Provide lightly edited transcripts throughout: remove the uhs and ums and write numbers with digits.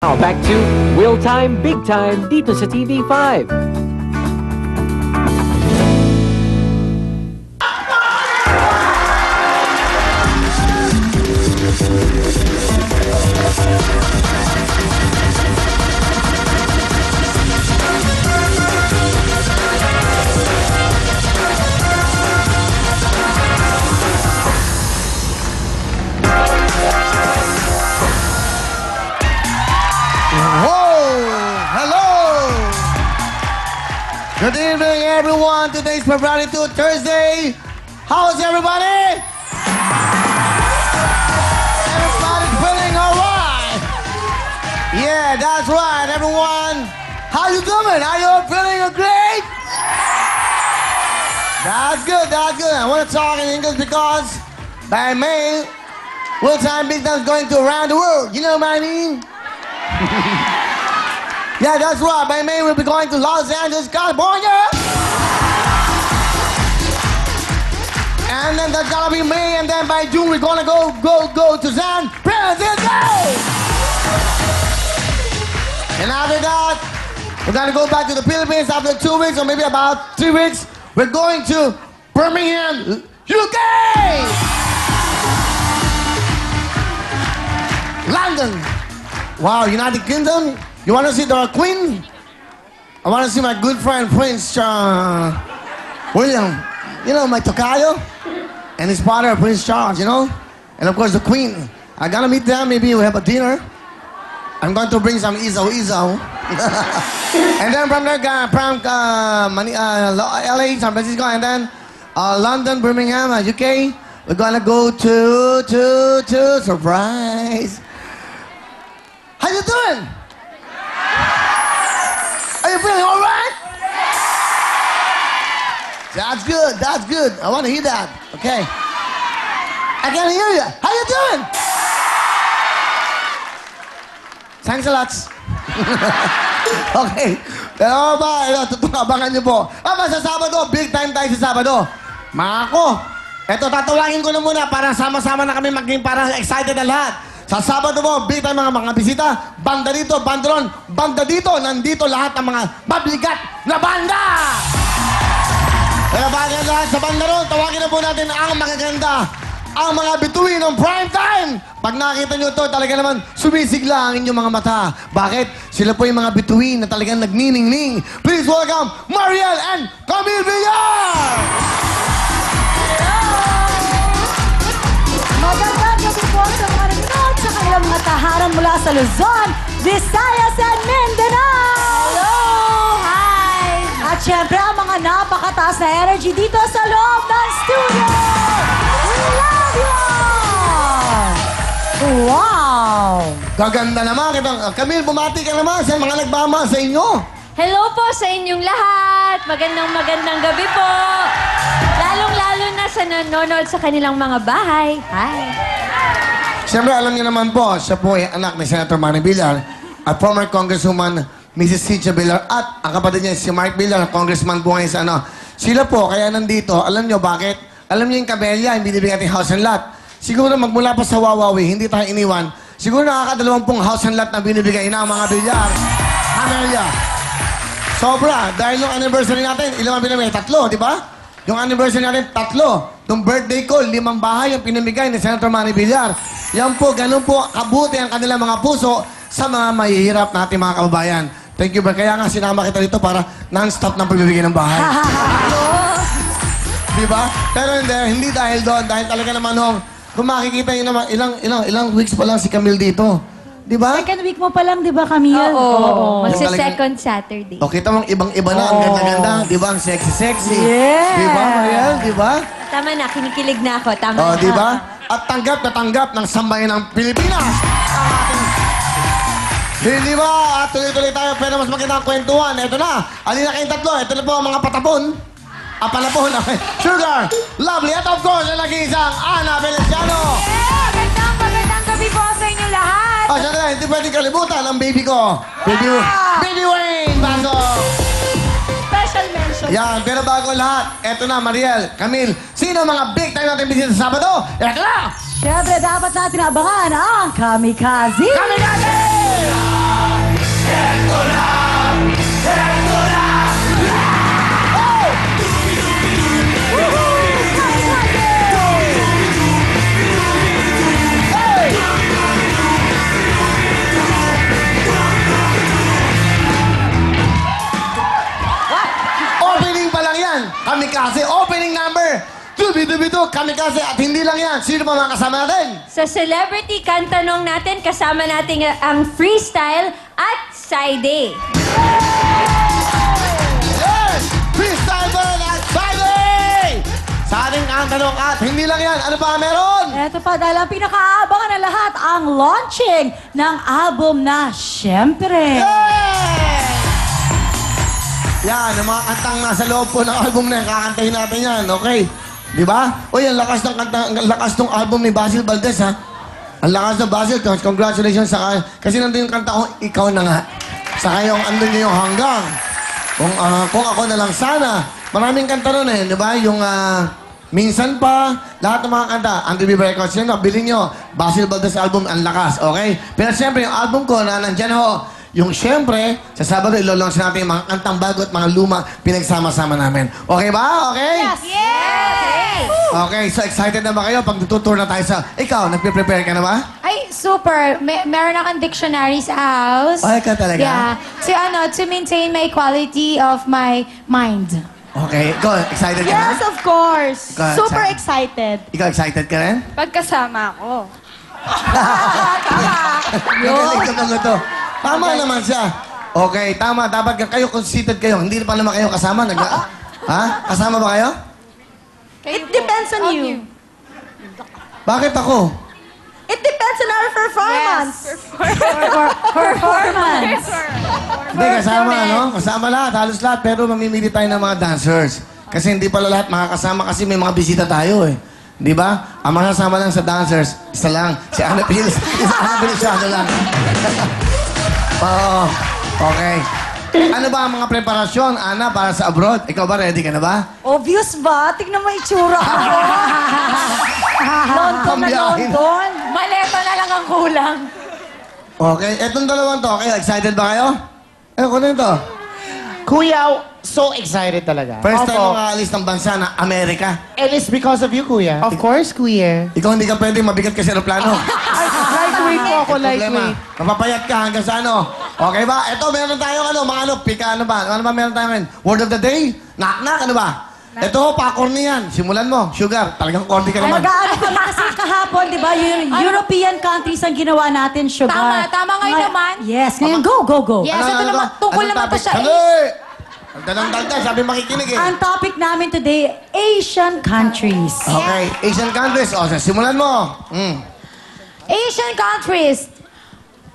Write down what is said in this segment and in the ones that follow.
Now back to Will Time, Big Time dito sa TV5. Good evening, everyone. Today's February 2, Thursday. How's everybody? Everybody feeling all right? Yeah, that's right, everyone. How you doing? Are you feeling great? That's good, that's good. I want to talk in English because by May, Will Time Big Time is going to around the world. You know what I mean? Yeah, that's right. By May, we'll be going to Los Angeles, California. And then that's gonna be May, and then by June, we're gonna go to San Francisco. And after that, we're gonna go back to the Philippines after 2 weeks, or maybe about 3 weeks. We're going to Birmingham, UK. London. Wow, United Kingdom. You want to see the Queen? I want to see my good friend Prince William. You know, my tocayo. And his father, Prince Charles, you know? And of course, the Queen. I'm gonna meet them. Maybe we'll have a dinner. I'm going to bring some isaw. And then from there, from LA, San Francisco, and then London, Birmingham, UK. We're gonna go to surprise. How you doing? Are you feeling all right? That's good, that's good. I want to hear that. Okay. I can hear you. How you doing? Thanks a lot. Okay. Pero ba, abangan niyo po. Sa Sabado, big time tayo sa Sabado. Mga ako, eto tatawagin ko na muna para sama-sama na kami maging para excited na lahat. Sa Sabado mo, big time mga bisita, banda dito, bandaron, banda dito, nandito lahat ng mga mabigat na banda! Kaya bagay lahat sa bandaron, tawagin na po natin ang magaganda, ang mga bituin ng prime time! Pag nakita nyo ito, talaga naman sumisigla ang inyong mga mata. Bakit? Sila po yung mga bituin na talagang nagniningning. Please welcome Mariel and Camille Villar! Magandang gabi po sa mga nanonood sa kanilang mga tahanan mula sa Luzon, Visayas, and Mindanao! Hello! Hi! At syempre, ang mga napakataas na energy dito sa loob ng studio! We love you! Wow! Gaganda naman. Camille, bumati ka naman sa mga nagbama sa inyo. Hello po sa inyong lahat. Magandang gabi po. Lalong-lalo na sa nanonood sa kanilang mga bahay. Hi. Siyempre, alam niyo naman po, siya po ay anak ni Senator Manny Villar at former Congresswoman Mrs. Cynthia Villar at ang kapatid niya si Mark Villar, congressman po ngayon sa ano. Sila po, kaya nandito, alam niyo bakit? Alam niyo yung Camellia, yung binibigyan natin house and lot. Siguro magmula pa sa Wawawi, hindi tayo iniwan. Siguro nakakadalawampung house and lot na binibigay na ang mga Villar. Camellia. Sobra, dahil yung anniversary natin, ilang ang binibigay? 3, di ba? Yung anniversary natin, 3. Yung birthday ko, 5 bahay yung pinamigay ni Senator Manny Villar. Yan po, ganun po kabuti ang kanilang mga puso sa mga mahihirap natin mga kababayan. Thank you, Kaya nga sinama kita dito para non-stop na pagbibigay ng bahay. Di ba? Pero hindi dahil doon. Dahil talaga naman kung makikita nyo naman, ilang weeks pa lang si Camille dito. Di ba? Second week mo pa lang, di ba, Camille? Oo. Magsa-second Saturday. O, kita mong ibang-iba na, ang ganda-ganda. Di ba? Ang sexy-sexy. Yeah. Di ba, Mariel? Di ba? Tama na, kinikilig na ako. Tama O, na. di ba? At tanggap na tanggap ng sambayan ng Pilipinas. Ang ating... Hindi ba? At tuloy-tuloy tayo, pero mas magandang kwentuhan. Ito na. Alina kayong tatlo. Ito na po ang mga patapon. Palapon. Okay. Sugar, Lovely, at of course, ang nag-iisang Ana Feliciano. Yeah! Magandang gabi po sa inyo lahat! Oh, syempre, hindi pwedeng kalimutan ang baby ko. Baby Wayne Baso. Special mention. Yan, pero bago lahat, eto na, Mariel, Camille, sino ang mga big time natin bisita sa Sabado? Eto na! Siyempre, dapat natin abangan ang Kamikaze! Kamikaze! Dubidu, Kamikaze, at hindi lang yan. Sino pa mga kasama natin? Sa Celebrity Kantanong natin, kasama natin ang Freestyle at Saide. Yes! Freestyle Bird at Friday! Sa ating kantanong at hindi lang yan. Ano pa meron? Eto pa, dahil ang pinakaabangan ng lahat, ang launching ng album na Siyempre. Yan, ang mga kantang nasa loob po ng album na yan, kakantahin natin yan, okay? Di ba? Uy, ang lakas ng kanta, ang lakas ng album ni Basil Valdez, ha? Ang lakas ng Basil, congratulations sa kasi nandun yung kanta ko, ikaw na nga. Saka yung andun niya yung hanggang. Kung ako na lang sana. Maraming kanta nun eh, di ba? Yung minsan pa, lahat ng mga kanta, Andy B. Records, yun, bilhin nyo, Basil Valdez album, ang lakas, okay? Pero siyempre, yung album ko na nandyan ho, yung siyempre, sa Sabado, ilolaunch natin yung mga kantang bago at mga luma pinagsama-sama namin. Okay ba? Okay? Yes! Okay, so excited na ba kayo pag tutur na tayo sa... Ikaw, nagpe-prepare ka na ba? Ay, super. Meron akong dictionary sa house. Ay, ka talaga? Yeah. To maintain my quality of my mind. Okay, go. Excited ka na? Yes, of course. Go ahead, Super Sam. excited. Ikaw, excited ka rin? Pagkasama ko. Magaling ka mga to. Tama naman siya. Okay, tama. Dapat kayo, kung seated kayo, hindi pa naman kayo kasama. Ha? Kasama ba kayo? It depends on you. Bakit ako? It depends on our performance. Performance. Hindi, kasama, no? Kasama lahat, halos lahat. Pero mamimili tayo ng mga dancers. Kasi hindi pala lahat makakasama kasi may mga bisita tayo, eh. Di ba? Ang masasama lang sa dancers, isa lang. Si Ana Pilis. Si Ana Pilisano lang. Oo. Okay. Ano ba ang mga preparasyon, Ana, para sa abroad? Ikaw ba, ready ka na ba? Obvious ba? Tignan mo itsura ko. London na Pambiyahin. London. Maleta na lang ang kulang. Okay. Etong dalawang to, okay, excited ba kayo? Kunin to. Kuya, so excited talaga. First time Opo. makaalis ng bansa na Amerika. And it's because of you, Kuya. Of course, Kuya. Ikaw hindi ka pwede mabigat kasi aeroplano. Lightweight po ako, Problema. lightweight. Mapapayat ka hanggang sa ano. Okay ba? Ito, meron tayong mga pika, ano ba? Ano ba meron tayo ngayon? Word of the day? Knock-knock, ano ba? Ito, pa-corny yan. Simulan mo. Sugar, talagang corny ka naman. Mag-aano kami kasi kahapon, di ba? European countries ang ginawa natin, sugar. Tama ngayon naman. Yes, ngayon go, go, go. Yes, ito naman, tungkol Anong naman to topic? sa Sandali! Dagdag, sabi makikinig eh. Ang topic namin today, Asian countries. Okay, Asian countries. O, simulan mo. Asian countries.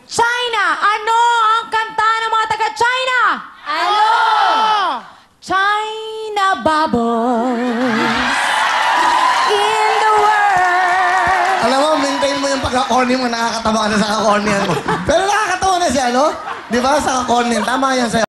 China. Ano ang kanta ng mga taga-China? Ano? China bubbles in the world. Alam mo, maintain mo yung pagka-corny mo. Nakakatawa ka na sa kakornyan mo. Pero nakakatawa na siya, no? Di ba? Sa kakornyan. Tama yan sa'yo.